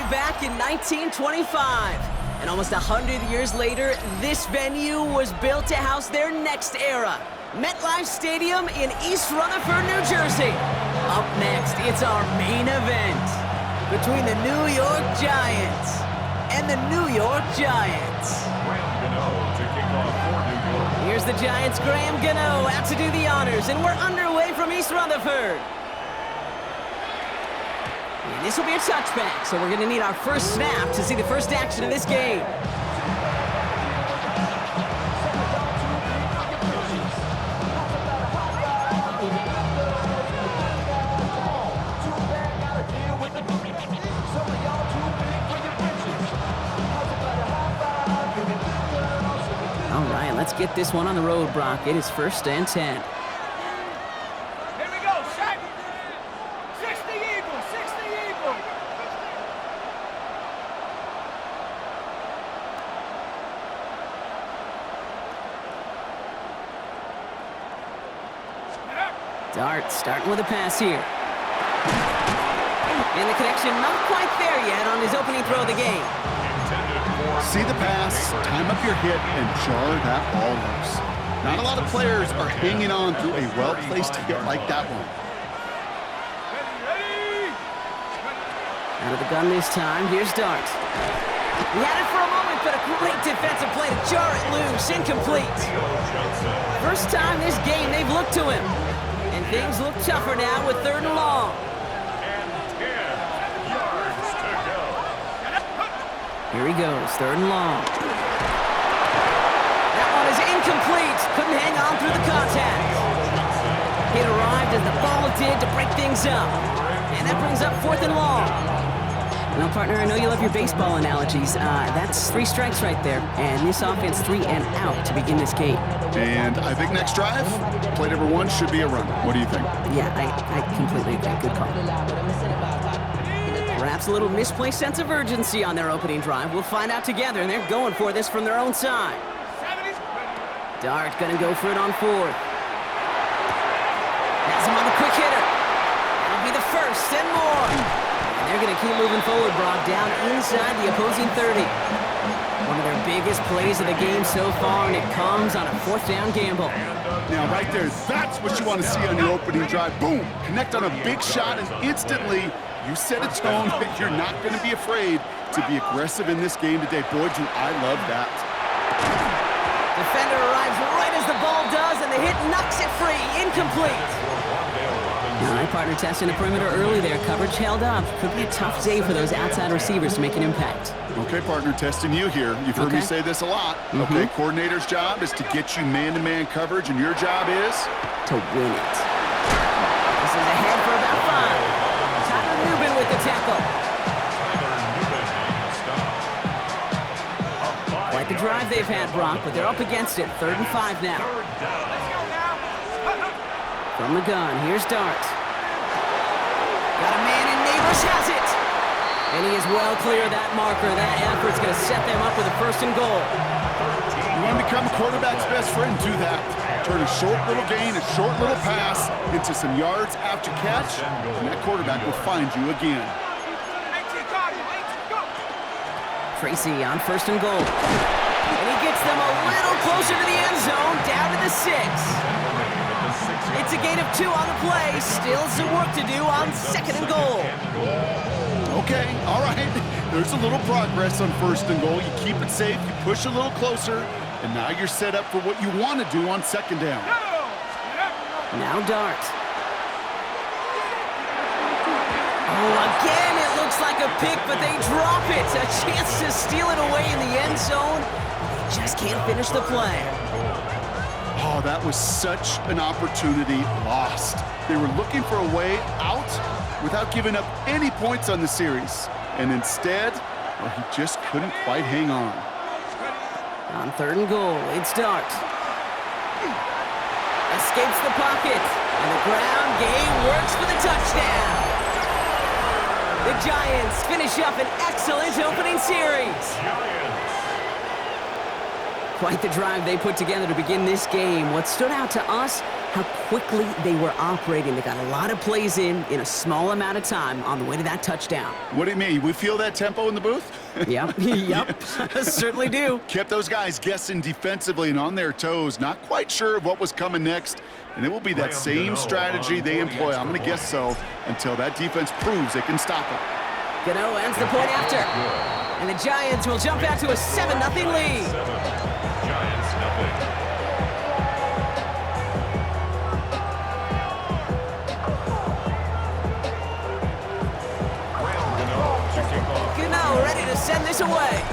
back in 1925. And almost 100 years later, this venue was built to house their next era. MetLife Stadium in East Rutherford, New Jersey. Up next, it's our main event between the New York Giants and the New York Giants. Here's the Giants' Graham Gano out to do the honors, and we're underway from East Rutherford. And this will be a touchback, so we're going to need our first snap to see the first action of this game. All right, let's get this one on the road, Brock. It is 1st and 10. Here we go, Shaq. 60 Eagles, 60 Eagles. Dart starting with a pass here. And the connection not quite there yet on his opening throw of the game. See the pass, time up your hit, and jar that ball loose. Not a lot of players are hanging on to a well-placed hit like that one. Out of the gun this time, here's Dart. He had it for a moment, but a great defensive play to jar it loose, incomplete. First time this game they've looked to him. And things look tougher now with 3rd and long. Here he goes, 3rd and long. That one is incomplete. Couldn't hang on through the contact. It arrived as the ball did to break things up. And that brings up 4th and long. Well, partner, I know you love your baseball analogies. That's 3 strikes right there. And this offense 3 and out to begin this game. And I think next drive, play number 1 should be a run. What do you think? Yeah, I completely agree. Good call. Perhaps a little misplaced sense of urgency on their opening drive. We'll find out together, and they're going for this from their own side. Dart gonna go for it on 4th. Has him on the quick hitter. That'll be the first and more. And they're gonna keep moving forward, Brock, down inside the opposing 30. One of their biggest plays of the game so far, and it comes on a 4th down gamble. Now, right there, that's what you want to see on your opening drive. Boom! Connect on a big shot, and instantly you set a tone that you're not going to be afraid to be aggressive in this game today. Boy, do I love that. Defender arrives right as the ball does, and the hit knocks it free. Incomplete. All right, partner, testing the perimeter early there. Coverage held up. Could be a tough day for those outside receivers to make an impact. Okay, partner, testing you here. You've heard me say this a lot. Okay, coordinator's job is to get you man-to-man coverage, and your job is? To win it. This is ahead for about 5. Tyler Newman with the tackle. Quite the drive they've had, Brock, but they're up against it. 3rd and 5 now. From the gun, here's Dart. Got a man, and Neighbors has it. And he is well clear of that marker. That effort's going to set them up with a 1st and goal. You want to become a quarterback's best friend, do that. Turn a short little gain, a short little pass into some yards after catch, and that quarterback will find you again. Tracy on 1st and goal. And he gets them a little closer to the end zone, down to the 6. It's a gain of 2 on the play. Still some work to do on 2nd and goal. Okay, all right. There's a little progress on 1st and goal. You keep it safe, you push a little closer, and now you're set up for what you want to do on 2nd down. Now Dart. Oh, again, it looks like a pick, but they drop it. A chance to steal it away in the end zone. They just can't finish the play. Oh, that was such an opportunity lost. They were looking for a way out without giving up any points on the series. And instead, well, he just couldn't quite hang on. On 3rd and goal, it's Dart. Escapes the pocket, and the ground game works for the touchdown. The Giants finish up an excellent opening series. Quite the drive they put together to begin this game. What stood out to us, how quickly they were operating. They got a lot of plays in a small amount of time on the way to that touchdown. What do you mean? We feel that tempo in the booth? Yep, certainly do. Kept those guys guessing defensively and on their toes, not quite sure of what was coming next. And it will be that same strategy they employ, I'm going to guess so, until that defense proves they can stop it. Gano ends the point after. And the Giants will jump out to a 7-0 lead. Giants nothing. Gano ready to send this away.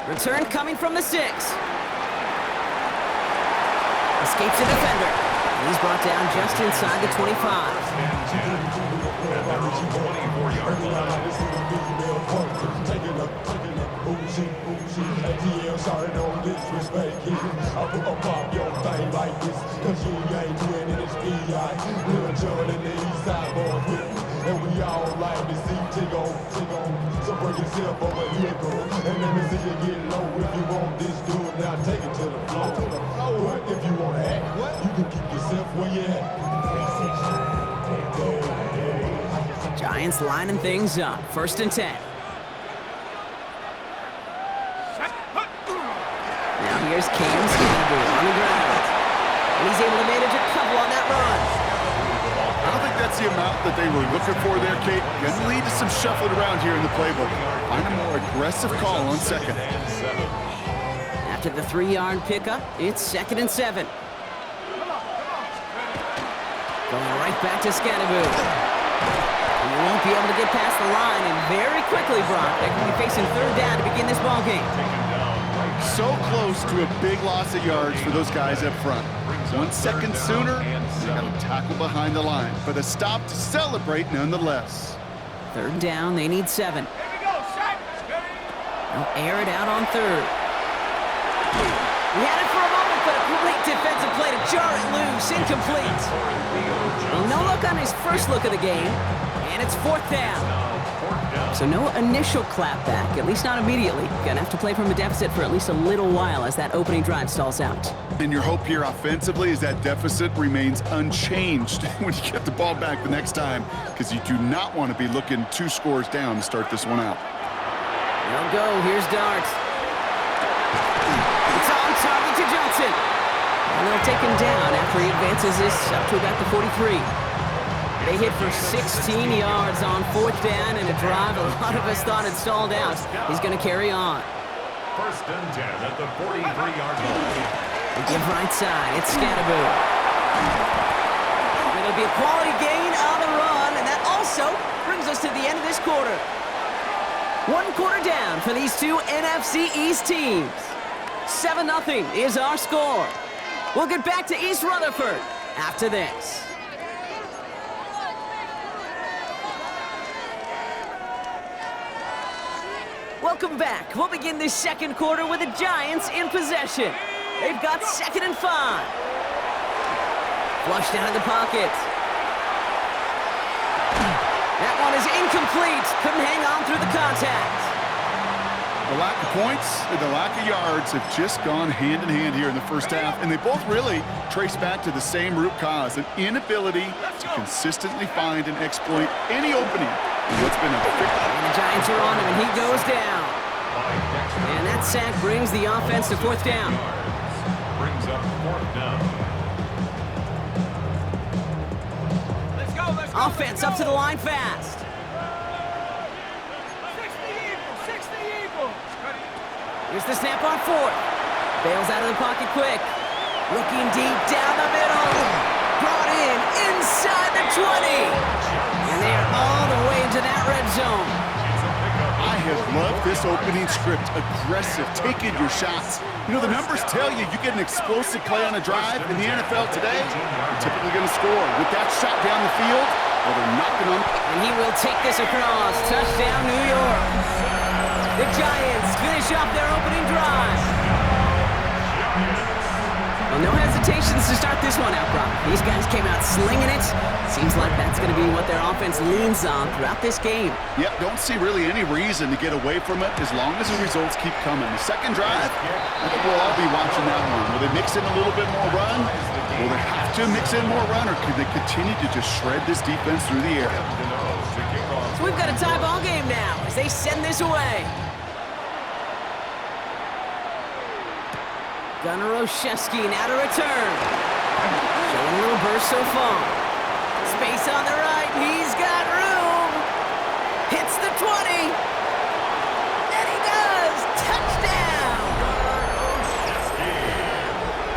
Return coming from the 6. Escapes the defender. And he's brought down just inside the 25. And we all like to see take on. So bring yourself over here, girl. And let me see you get low. If you want this, do it now. Take it to the floor. But if you want to act, you can keep yourself where you at. Giants lining things up. 1st and 10. Now here's Cam on the ground. And he's able to manage a couple on that run. I don't think that's the amount that they were looking for there, Kate. Going to lead to some shuffling around here in the playbook. Find a more aggressive call on 2nd. After the 3-yard pickup, it's 2nd and 7. Going right back to Scannaboo. And they won't be able to get past the line, and very quickly, Brock, they're going to be facing 3rd down to begin this ball game. So close to a big loss of yards for those guys up front. 1 second sooner, they got to tackle behind the line. But a stop to celebrate nonetheless. 3rd down, they need 7. Here we go, Shaq. They'll air it out on 3rd. He had it for a moment, but a great defensive play to jar it loose. Incomplete. Well, no look on his first look of the game, and it's 4th down. So no initial clapback, at least not immediately. Gonna have to play from a deficit for at least a little while as that opening drive stalls out. And your hope here offensively is that deficit remains unchanged when you get the ball back the next time, because you do not want to be looking 2 scores down to start this one out. They'll go. Here's Dart. It's on target to Johnson. And they'll take him down after he advances this up to about the 43. They hit for 16 yards on 4th down and a drive a lot of us thought had stalled out. He's going to carry on. 1st and 10 at the 43-yard line. They give right side. It's Scannaboo. It'll be a quality gain on the run, and that also brings us to the end of this quarter. 1 quarter down for these two NFC East teams. 7-0 is our score. We'll get back to East Rutherford after this. Welcome back. We'll begin this 2nd quarter with the Giants in possession. They've got 2nd and 5. Flushed out of the pocket. That one is incomplete. Couldn't hang on through the contact. The lack of points and the lack of yards have just gone hand in hand here in the first half, and they both really trace back to the same root cause, an inability to consistently find and exploit any opening in what's been a And the Giants are on him, and he goes down. And that sack brings the offense to 4th down. Brings up 4th down. Let's go, let's go. Offense up to the line fast. 60 Eagles. Here's the snap on 4th. Bails out of the pocket quick. Looking deep down the middle. Brought in inside the 20. And they are all the way into that red zone. I have loved this opening script. Aggressive, taking your shots. You know, the numbers tell you you get an explosive play on a drive in the NFL today, you're typically going to score. With that shot down the field, well, they're knocking on. And he will take this across. Touchdown, New York. The Giants finish off their opening drive. Well, no hesitations to start this one out, Brock. These guys came out slinging it. Seems like that's going to be what their offense leans on throughout this game. Yep, don't see really any reason to get away from it as long as the results keep coming. The second drive, I think we'll all be watching that one. Will they mix in a little bit more run? Will they have to mix in more run, or could they continue to just shred this defense through the air? So we've got a tie ball game now as they send this away. Gunnar Olszewski now to return. Showing a little burst so far. Space on the right. He's got room. Hits the 20. And he does. Touchdown.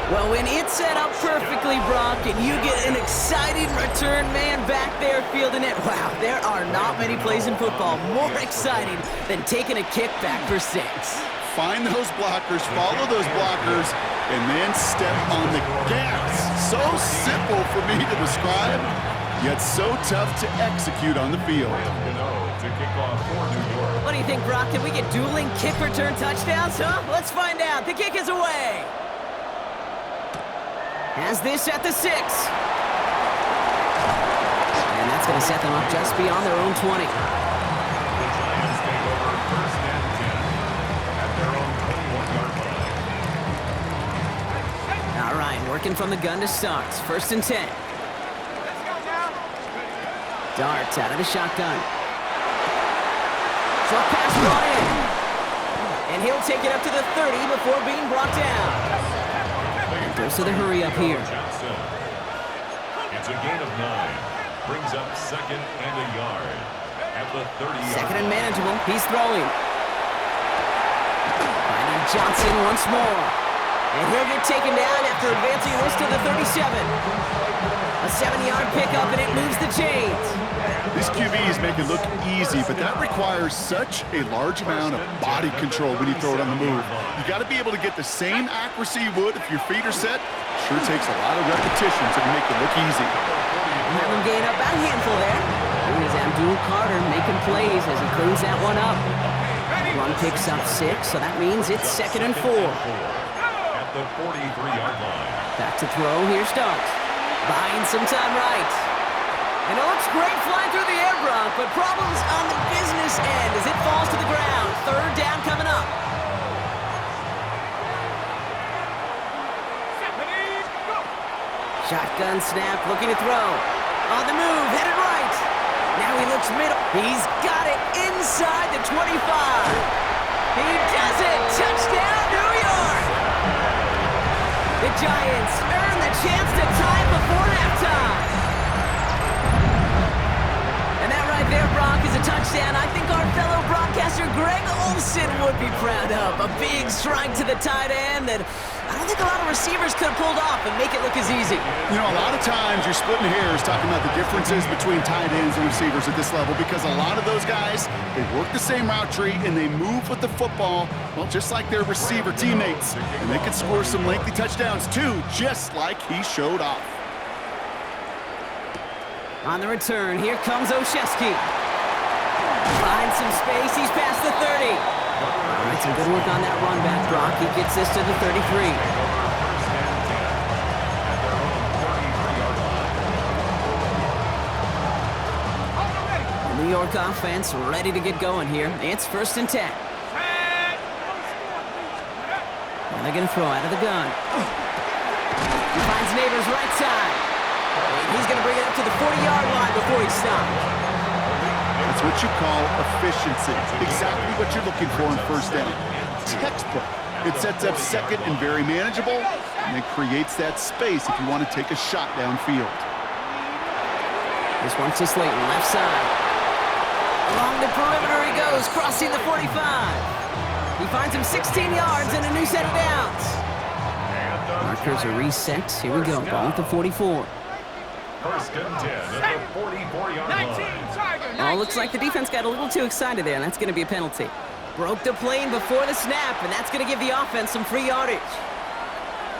Well, when it's set up perfectly, Brock, and you get an exciting return man back there fielding it, wow, there are not many plays in football more exciting than taking a kickback for 6. Find those blockers, follow those blockers, and then step on the gas. So simple for me to describe, yet so tough to execute on the field. What do you think, Brock? Can we get dueling kick return touchdowns, huh? Let's find out. The kick is away. Has this at the 6. And that's going to set them up just beyond their own 20. All right, working from the gun to start. 1st and 10. Let's go now. Dart out of the shotgun. Short pass brought in. And he'll take it up to the 30 before being brought down. And goes to the hurry up here. It's a gain of 9. Brings up 2nd and a yard at the 30. 2nd and manageable. He's throwing. Finding Johnson once more. And he'll get taken down after advancing this to the 37. A 7-yard pickup, and it moves the chains. This QB is making it look easy, but that requires such a large amount of body control when you throw it on the move. You got to be able to get the same accuracy you would if your feet are set. Sure takes a lot of repetition to make it look easy. Have him gain up about a handful there. Here's Abdul Carter making plays as he cleans that one up. Run picks up 6, so that means it's 2nd and 4. At the 43-yard line. Back to throw. Here starts. Buying some time right. And it looks great flying through the air, Brock, but problems on the business end as it falls to the ground. 3rd down coming up. Shotgun snap, looking to throw. On the move, headed right. Now he looks middle. He's got it inside the 25. He does it. Touchdown, New York. The Giants earn the chance to tie before halftime. And that right there, Brock, is a touchdown I think our fellow broadcaster Greg Olsen would be proud of. A big strike to the tight end that I don't think a lot of receivers could have pulled off and make it look as easy. You know, a lot of times you're splitting hairs talking about the differences between tight ends and receivers at this level because a lot of those guys, they work the same route tree and they move with the football, well, just like their receiver teammates. And they can score some lengthy touchdowns too, just like he showed off. On the return, here comes Olszewski. Finds some space, he's past the 30. All right, some good work on that run back, Brock. He gets this to the 33. The New York offense ready to get going here. It's 1st and 10. And they're going to throw out of the gun. He finds Neighbors right side. And he's going to bring it up to the 40-yard line before he stops. That's what you call efficiency. Exactly what you're looking for in 1st down. Textbook. It sets up 2nd and very manageable, and it creates that space if you want to take a shot downfield. This one's to Slayton, left side. Along the perimeter he goes, crossing the 45. He finds him 16 yards and a new set of downs. Markers are reset. Here we go, ball at the 44. 1st and 10 at the 44-yard line. Oh, looks like the defense got a little too excited there, and that's going to be a penalty. Broke the plane before the snap, and that's going to give the offense some free yardage.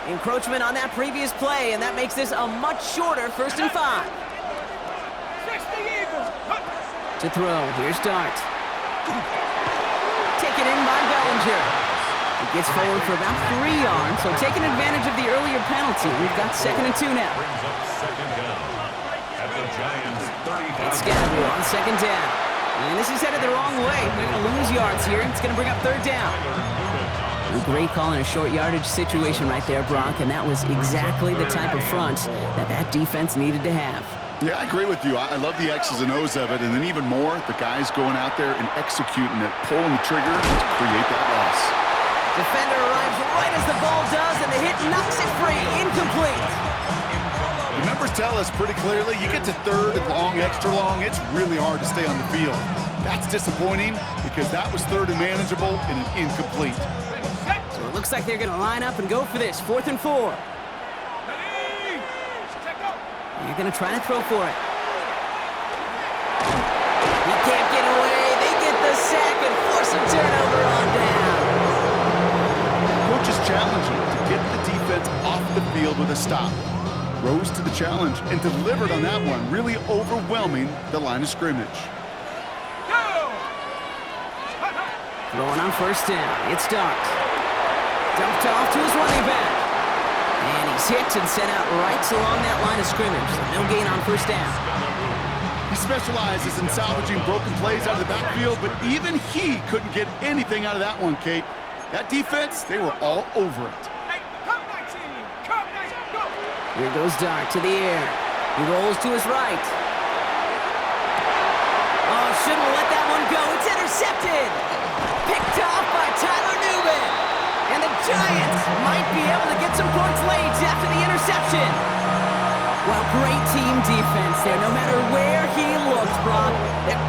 Encroachment on that previous play, and that makes this a much shorter 1st and 5. To throw, here's Dart. Taken in by Bellinger. He gets forward for about 3 yards, so taking advantage of the earlier penalty. We've got 2nd and 2 now. Brings up second down at the Giants' 35. It's Gallagher on 2nd down. And this is headed the wrong way. They're going to lose yards here. It's going to bring up 3rd down. A great call in a short yardage situation right there, Brock, and that was exactly the type of front that defense needed to have. Yeah, I agree with you. I love the X's and O's of it, and then even more, the guys going out there and executing it, pulling the trigger to create that loss. Defender arrives right as the ball does, and the hit knocks it free. Incomplete. The numbers tell us pretty clearly, you get to 3rd and long, extra long, it's really hard to stay on the field. That's disappointing because that was 3rd and manageable and an incomplete. So it looks like they're going to line up and go for this. 4th and 4. They're going to try to throw for it. He can't get away. They get the sack and force a turnover on down. Coach is challenging to get the defense off the field with a stop. Rose to the challenge and delivered on that one, really overwhelming the line of scrimmage. Throwing on 1st down. It's Dart. Dumped off to his running back. And he's hit and sent out right along that line of scrimmage. So no gain on 1st down. He specializes in salvaging broken plays out of the backfield, but even he couldn't get anything out of that one, Kate. That defense, they were all over it. Here goes Dart to the air. He rolls to his right. Oh, shouldn't have let that one go. It's intercepted. Picked off by Tyler Newman. And the Giants might be able to get some points late after the interception. Well, great team defense there, no matter where he looked, Brock.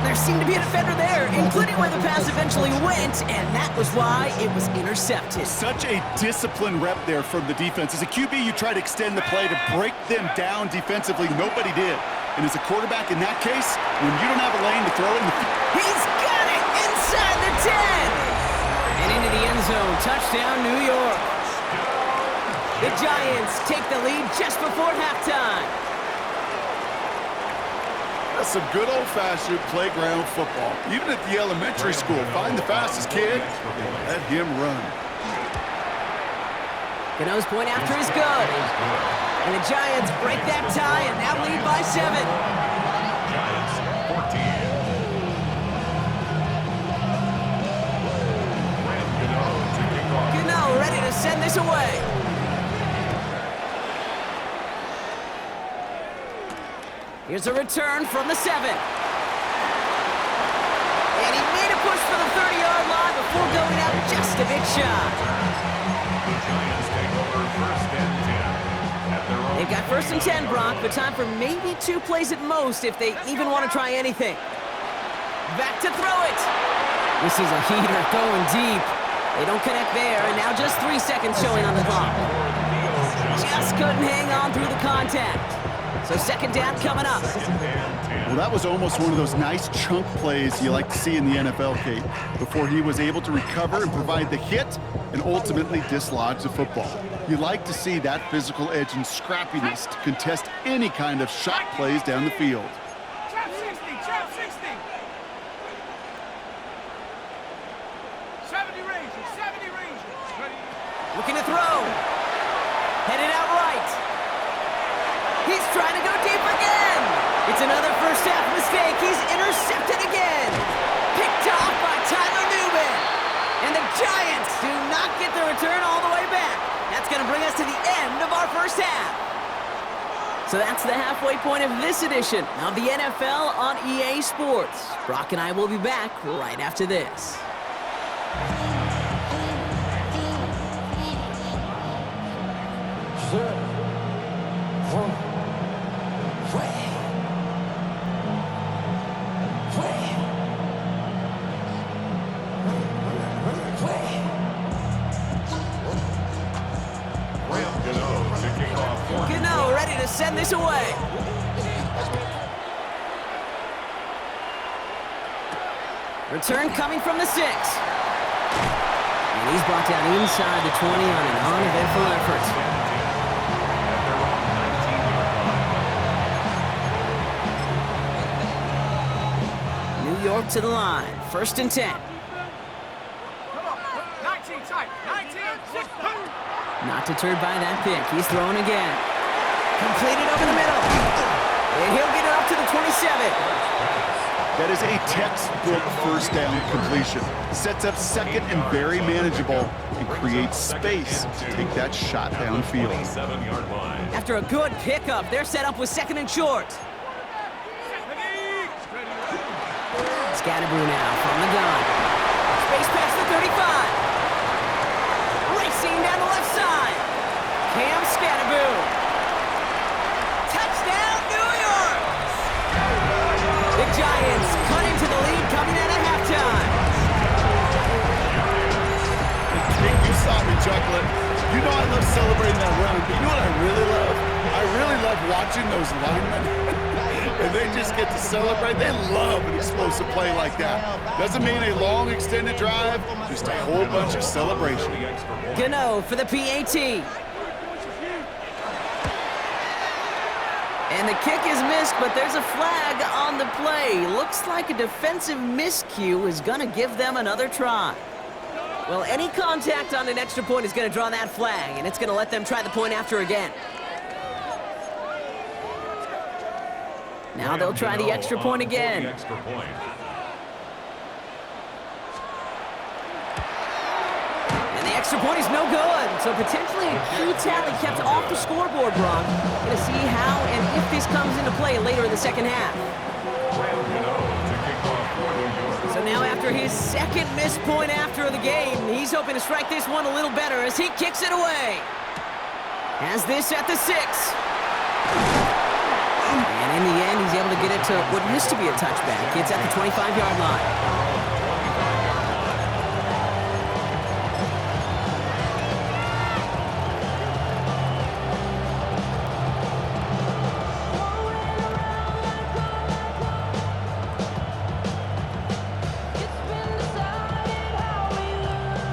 There seemed to be a defender there, including where the pass eventually went, and that was why it was intercepted. Such a disciplined rep there from the defense. As a QB, you try to extend the play to break them down defensively. Nobody did. And as a quarterback in that case, when you don't have a lane to throw in the He's got it inside the 10. And into the end zone. Touchdown, New York. The Giants take the lead just before halftime. That's some good old-fashioned playground football. Even at the elementary school, find the fastest kid and let him run. Gano's point after is good. And the Giants break that tie and now lead by 7. Giants 14. Gano ready to send this away. Here's a return from the 7. And he made a push for the 30-yard line before going out just a big shot. The Giants take over 1st and 10 at their own. They've got 1st and 10, Brock, but time for maybe 2 plays at most if they even want to try anything. Back to throw it. This is a heater going deep. They don't connect there, and now just 3 seconds showing on the clock. Just couldn't hang on through the contact. So 2nd down coming up. Well, that was almost one of those nice chunk plays you like to see in the NFL, Kate, before he was able to recover and provide the hit and ultimately dislodge the football. You like to see that physical edge and scrappiness to contest any kind of shot plays down the field. Trap 60, trap 60. 70 Rangers, 70 Rangers. Ready? Looking to throw. Headed out right. He's trying to go deep again. It's another first half mistake. He's intercepted again. Picked off by Tyler Newman. And the Giants do not get the return all the way back. That's going to bring us to the end of our first half. So that's the halfway point of this edition of the NFL on EA Sports. Brock and I will be back right after this. Gano ready to send this away. Return coming from the 6. And he's brought down inside the 20 on an uneventful effort. New York to the line. 1st and 10. Come on. 19, Outside. 19. Not deterred by that pick. He's throwing again. Completed over the middle. And he'll get it up to the 27. That is a textbook first down completion. Sets up second and very manageable and creates space to take that shot downfield. 7-yard line. After a good pickup, they're set up with second and short. Scatterboo now from the gun. Space past the 35. Racing down the left side. Cam Scatterboo. Touchdown, New York! The Giants cut into the lead coming out of halftime. You saw me chuckling. You know I love celebrating that run, but you know what I really love? I really love watching those linemen. And they just get to celebrate. They love an explosive play like that. Doesn't mean a long extended drive, just a whole bunch of celebration. Gano for the PAT. And the kick is missed, but there's a flag on the play. Looks like a defensive miscue is going to give them another try. Well, any contact on an extra point is going to draw that flag, and it's going to let them try the point after again. Now they'll try the extra point again. And the extra point is no good. So potentially a key tally kept off the scoreboard, Brock. Going to see how and if this comes into play later in the second half. So now after his second missed point after the game, he's hoping to strike this one a little better as he kicks it away. Has this at the 6. And in the end, he's able to get it to what used to be a touchback. It's at the 25-yard line.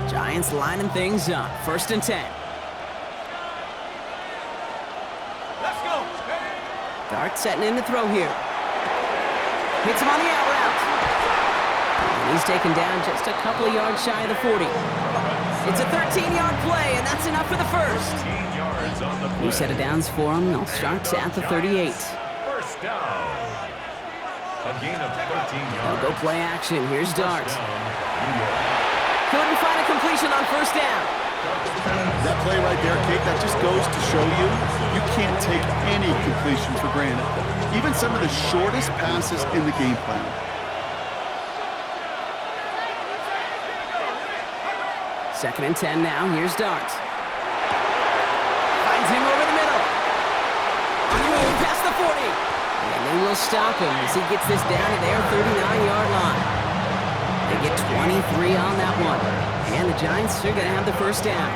Giants lining things up. 1st and 10. Dart setting in to throw here. Hits him on the out route. And he's taken down just a couple of yards shy of the 40. It's a 13-yard play, and that's enough for the first. 13 yards on the play. New set of downs for him. They'll start at the 38. First down. A gain of 13 yards. They'll go play action. Here's Dart. First down, New York. Couldn't find a completion on 1st down. That play right there, Kate, that just goes to show you, you can't take any completion for granted. Even some of the shortest passes in the game plan. Second and 10 now. Here's Dart. Finds him over the middle. On the move past the 40. And they will stop him as he gets this down to their 39-yard line. They get 23 on that one. And the Giants are going to have the first down.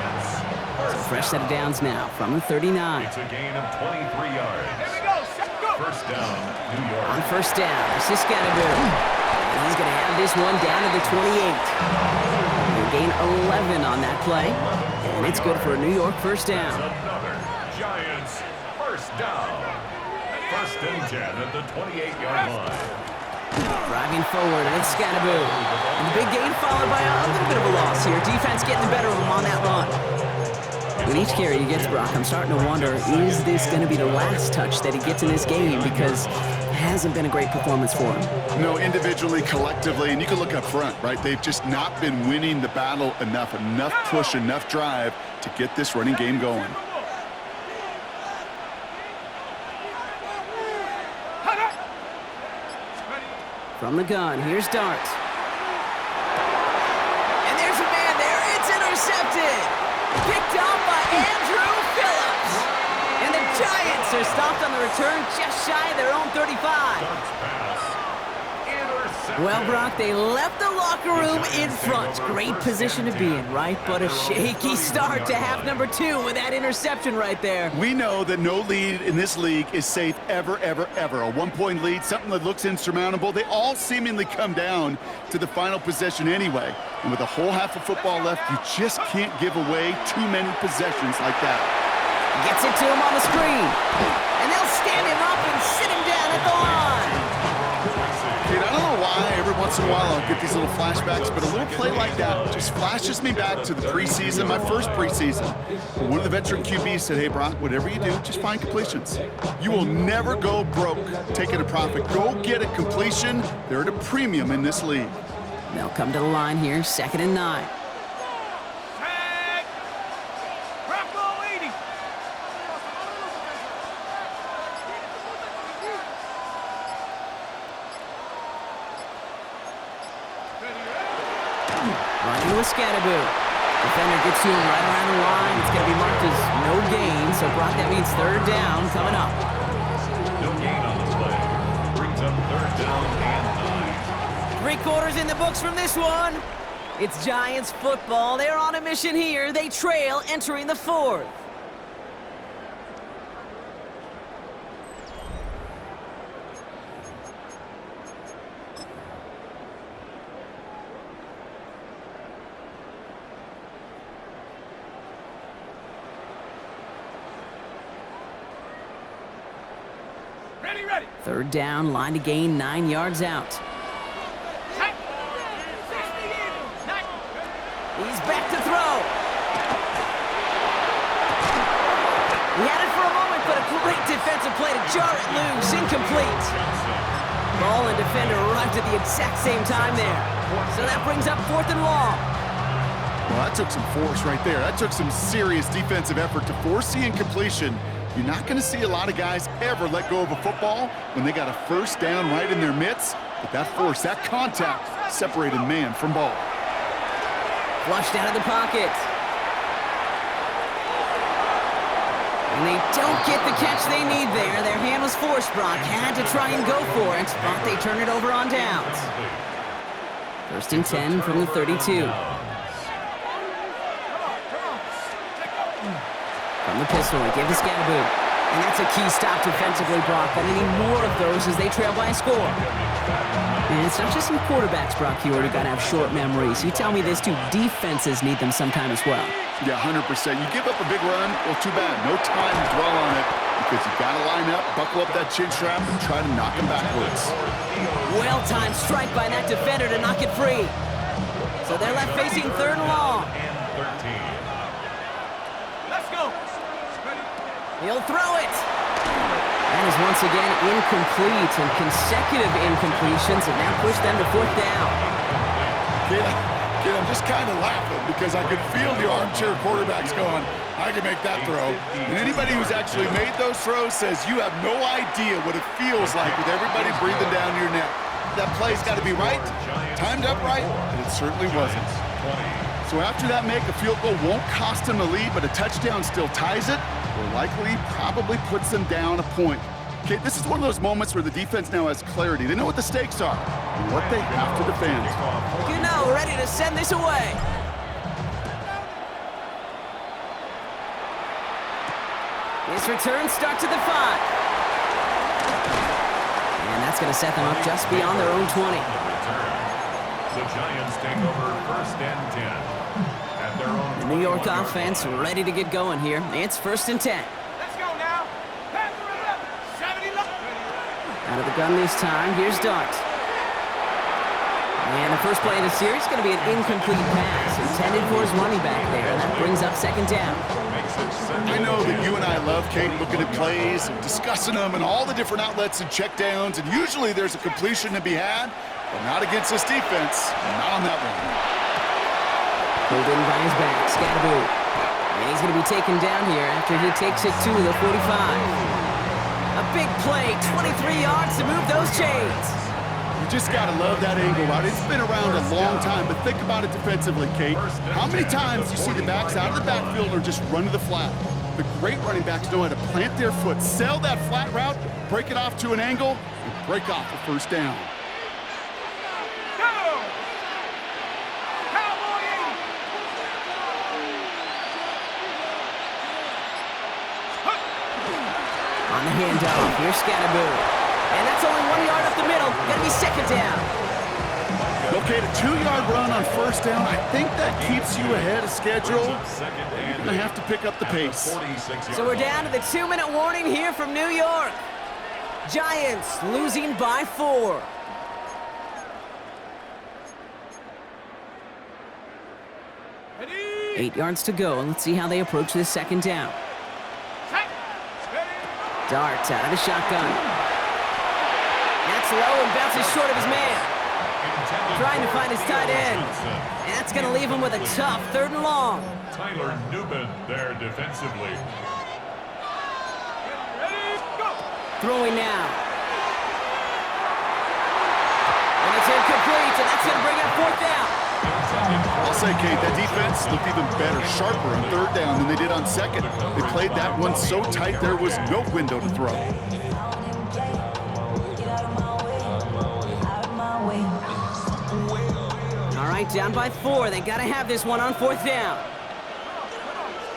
So fresh set of downs now from the 39. It's a gain of 23 yards. First down, New York. On 1st down, this is Scatterboo. And he's going to have this one down to the 28. He'll gain 11 on that play. And it's good for a New York first down. Another Giants first down. 1st and 10 at the 28-yard line. Driving forward, and it's Scatterboo. And the big gain followed by a little bit of a loss here. Defense getting the better of him on that run. With each carry he gets, Brock, I'm starting to wonder, is this going to be the last touch that he gets in this game? Because it hasn't been a great performance for him. No, individually, collectively, and you can look up front, right? They've just not been winning the battle enough push, enough drive to get this running game going. From the gun, here's Dart. And there's a man there. It's intercepted. Picked off by Andrew Phillips. And the Giants are stopped on the return just shy of their own 35. Well, Brock, they left the locker room in front. Great position to be in, right? But a shaky start to half number 2 with that interception right there. We know that no lead in this league is safe ever, ever, ever. A one-point lead, something that looks insurmountable. They all seemingly come down to the final possession anyway. And with a whole half of football left, you just can't give away too many possessions like that. Gets it to him on the screen. And they'll stand him up and sit him down at the line. Kid, I don't know why why every once in a while I'll get these little flashbacks, but a little play like that just flashes me back to the preseason, my first preseason. One of the veteran QBs said, hey, Brock, whatever you do, just find completions. You will never go broke taking a profit. Go get a completion. They're at a premium in this league. They'll come to the line here, 2nd and 9. Tag. Rocco 80. Running with Scatterboo. Defender gets to him right around the line. It's going to be marked as no gain, so Brock, that means 3rd down coming up. No gain on the play. Brings up 3rd down and 9. 3 quarters in the books from this one. It's Giants football. They're on a mission here. They trail entering the 4th. Ready, ready. 3rd down, line to gain, 9 yards out. Tag. 60 in. Nine. He's back to throw. He had it for a moment, but a great defensive play to jar it loose. Incomplete. Ball and defender arrived at the exact same time there. So that brings up 4th and long. Well, that took some force right there. That took some serious defensive effort to force the incompletion. You're not going to see a lot of guys ever let go of a football when they got a 1st down right in their midst. But that force, that contact, separated man from ball. Flushed out of the pocket. And they don't get the catch they need there. Their hand was forced, Brock. Had to try and go for it, but they turn it over on downs. 1st and 10 from the 32. From the pistol, they give to Scatterboo. And that's a key stop defensively, Brock. But they need more of those as they trail by a score. And it's not just some quarterbacks, Brock, you already got to have short memories. You tell me this too, defenses need them sometime as well. Yeah, 100%. You give up a big run, well, too bad. No time to dwell on it because you got to line up, buckle up that chin strap, and try to knock him backwards. Well-timed strike by that defender to knock it free. So they're left facing 3rd and long. And 13. Let's go. He'll throw it. That is once again incomplete, and consecutive incompletions have now pushed them to 4th down. Kid, I'm just kind of laughing because I could feel the armchair quarterbacks going, I can make that throw. And anybody who's actually made those throws says you have no idea what it feels like with everybody breathing down your neck. That play's got to be right, timed up right, and it certainly wasn't. So after that make, a field goal won't cost them the lead, but a touchdown still ties it, or likely probably puts them down a point. Okay, this is one of those moments where the defense now has clarity. They know what the stakes are and what they have to defend. You know, ready to send this away. This return starts at the 5. And that's going to set them up just beyond their own 20. The Giants take over 1st and 10. At their own The New York offense ready to get going here. It's 1st and 10. Let's go now. Panther 11. 70 left. Out of the gun this time, here's Dart. And the first play of the series is going to be an incomplete pass intended for his running back there, and that brings up 2nd down. I know that you and I love, Kate, looking at plays and discussing them and all the different outlets and checkdowns, and usually there's a completion to be had, but not against this defense, not on that one. Pulled in by his back, Scatterboo. And he's going to be taken down here after he takes it to the 45. A big play, 23 yards to move those chains. You just got to love that angle, right? It's been around a long time, but think about it defensively, Kate. How many times you see the backs out of the backfield or just run to the flat? The great running backs know how to plant their foot, sell that flat route, break it off to an angle, and break off a 1st down. Go. Cowboy 80. On the handoff, here's Scatterboo. And that's only 1 yard up the middle. Gonna be 2nd down. Okay, the 2-yard run on 1st down, I think that keeps you ahead of schedule. You're going to have to pick up the pace. So we're down to the 2-minute warning here from New York. Giants losing by 4. 8 yards to go, and let's see how they approach this second down. Darts out of the shotgun. That's low and bounces short of his man. Trying to find his tight end. And that's going to leave him with a tough 3rd and long. Tyler Newman there defensively. Throwing now. And it's incomplete, and that's going to bring up 4th down. I'll say, Kate, that defense looked even better, sharper on 3rd down than they did on 2nd. They played that one so tight there was no window to throw. All right, down by 4. They got to have this one on 4th down.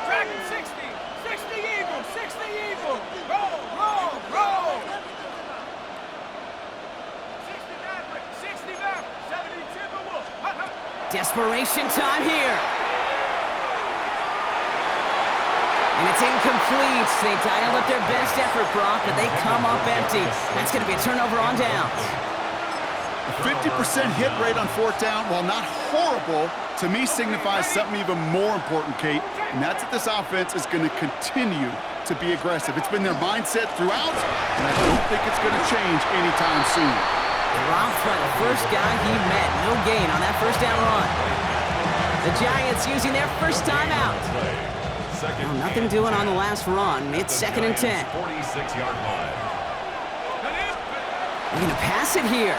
Dragon 60. 60 Eagle. 60 Eagle. Roll, roll, roll. 60 Maverick. 60 Maverick. 70 Timberwolf. Desperation time here. And it's incomplete. They dialed up their best effort, Brock, but they come up empty. That's going to be a turnover on downs. A 50% hit rate on 4th down, while not horrible, to me signifies something even more important, Kate, and that's that this offense is going to continue to be aggressive. It's been their mindset throughout, and I don't think it's going to change anytime soon. Dropped by the first guy he met. No gain on that 1st down run. The Giants using their first time out. Well, nothing doing on the last run. It's 2nd and 10. 46-yard line. They're going to pass it here.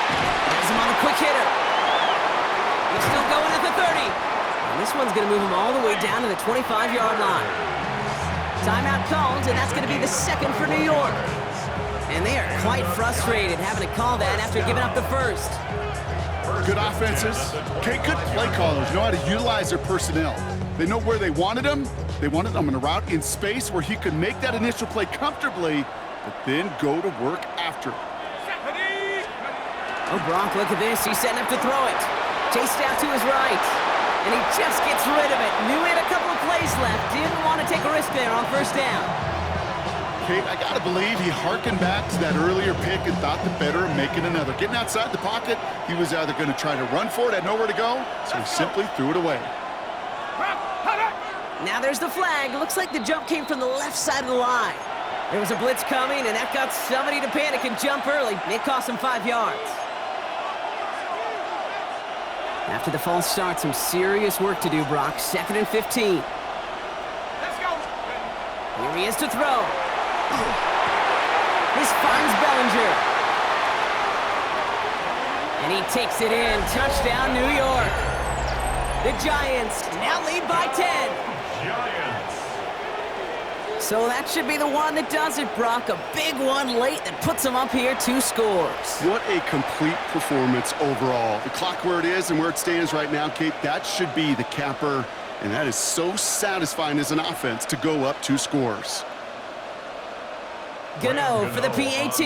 Has him on the quick hitter. He's still going at the 30. And this one's going to move him all the way down to the 25-yard line. Timeout called, and that's going to be the 2nd for New York. And they are quite frustrated having to call that after giving up the 1st. Good offenses. Okay, good play callers know how to utilize their personnel. They know where they wanted him. They wanted him in a route in space where he could make that initial play comfortably, but then go to work after. Oh, Brock, look at this. He's setting up to throw it. Chased out to his right. And he just gets rid of it. Knew he had a couple of plays left. Didn't want to take a risk there on 1st down. Kate, I got to believe he hearkened back to that earlier pick and thought the better of making another. Getting outside the pocket, he was either going to try to run for it, had nowhere to go, so he simply threw it away. Now there's the flag. Looks like the jump came from the left side of the line. There was a blitz coming, and that got somebody to panic and jump early. It cost him 5 yards. After the false start, some serious work to do, Brock. 2nd and 15. Let's go. Here he is to throw. This finds Bellinger. And he takes it in. Touchdown, New York. The Giants now lead by 10. Giants. So that should be the one that does it, Brock. A big one late that puts them up here 2 scores. What a complete performance overall. The clock where it is and where it stands right now, Kate, that should be the capper. And that is so satisfying as an offense to go up 2 scores. Gano for the PAT.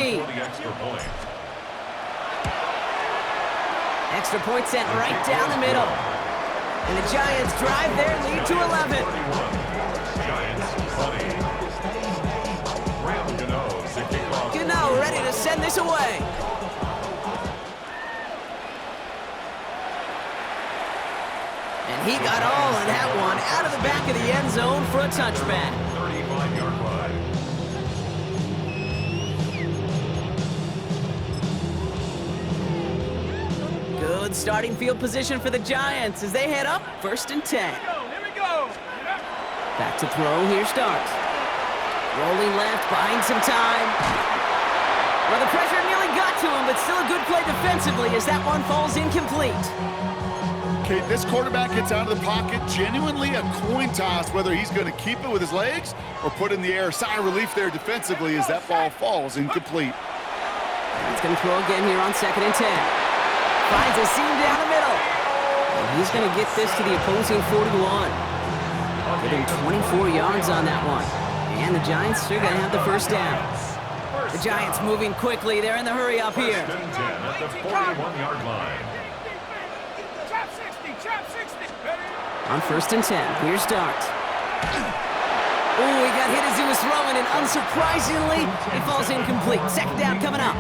Extra point sent right down the middle. And the Giants drive their lead to 11. Gano ready to send this away. And he got all of that one out of the back of the end zone for a touchback. 35-yard line. Good starting field position for the Giants as they head up 1st and 10. Here we go. Back to throw, here starts. Rolling left, buying some time. Well, the pressure nearly got to him, but still a good play defensively as that one falls incomplete. Kate, this quarterback gets out of the pocket, genuinely a coin toss whether he's going to keep it with his legs or put in the air. Sigh of relief there defensively as that ball falls incomplete. He's going to throw again here on 2nd and 10. Finds a seam down the middle. And he's going to get this to the opposing 41. Getting 24 yards on that one. And the Giants are going to have the 1st down. The Giants moving quickly. They're in the hurry up here. 1st and 10 at the 41-yard line. Trap 60, trap 60. On 1st and 10, here's Dart. Oh, he got hit as he was throwing, and unsurprisingly, he falls incomplete. 2nd down coming up.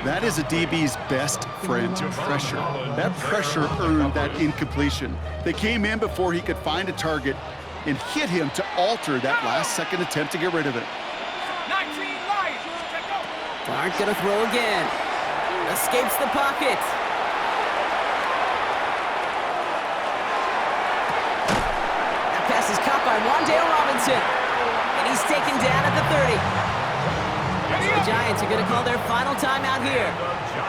That is a DB's best friend, pressure. That pressure earned that incompletion. They came in before he could find a target and hit him to alter that last-second attempt to get rid of it. 19 Lions. Check out. Clark gonna throw again. Escapes the pocket. That pass is caught by Wan'Dale Robinson. And he's taken down at the 30. So the Giants are gonna call their final timeout here.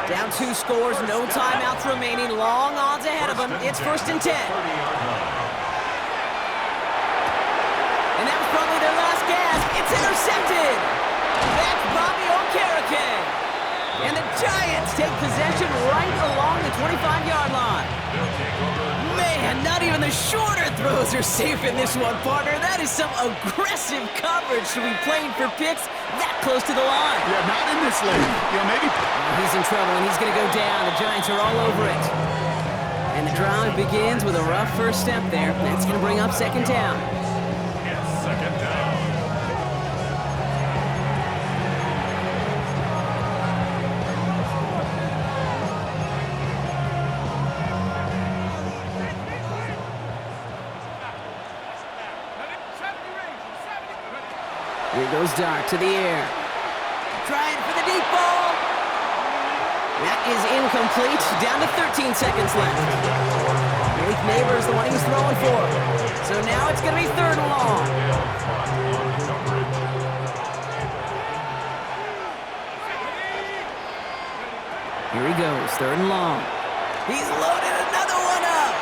Down 2 scores, no timeouts remaining. Long odds ahead of them. It's 1st and 10. And that was probably their last gasp. It's intercepted. That's Bobby Okereke. And the Giants take possession right along the 25-yard line. Man, not even the shorter throws are safe in this one, partner. That is some aggressive coverage to be playing for picks that close to the line. Yeah, not in this league. Maybe. He's in trouble, and he's going to go down. The Giants are all over it. And the drive begins with a rough first step there. That's going to bring up 2nd down. It's 2nd down. Here goes Dart to the air. Trying for the deep ball. That is incomplete. Down to 13 seconds left. Malik Neighbors, the one he was throwing for. So now it's going to be 3rd and long. Here he goes, 3rd and long. He's loaded another one up.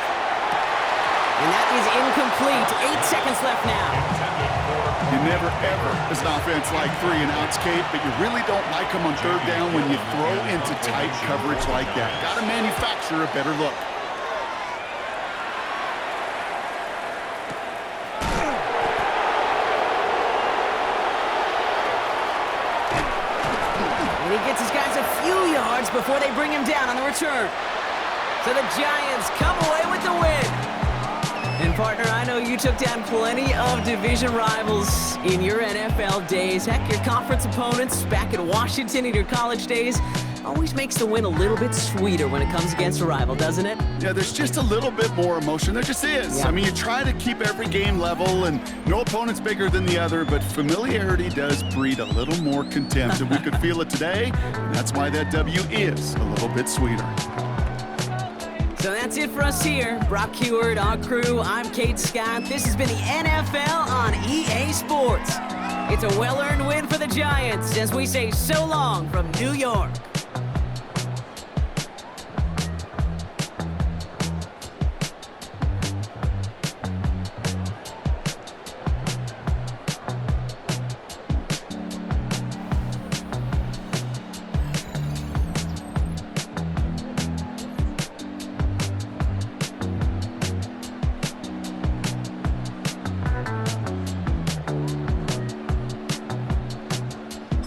And that is incomplete. 8 seconds left now. You never, ever, as an offense, like 3-and-outs, Kate, but you really don't like them on 3rd down when you throw into tight coverage like that. Got to manufacture a better look. And he gets his guys a few yards before they bring him down on the return. So the Giants come away with the win. And partner, I know you took down plenty of division rivals in your NFL days. Heck, your conference opponents back in Washington in your college days always makes the win a little bit sweeter when it comes against a rival, doesn't it? Yeah, there's just a little bit more emotion. There just is. Yeah. I mean, you try to keep every game level, and no opponent's bigger than the other, but familiarity does breed a little more contempt, and we could feel it today, and that's why that W is a little bit sweeter. So that's it for us here. Brock Heward, our crew, I'm Kate Scott. This has been the NFL on EA Sports. It's a well-earned win for the Giants as we say so long from New York.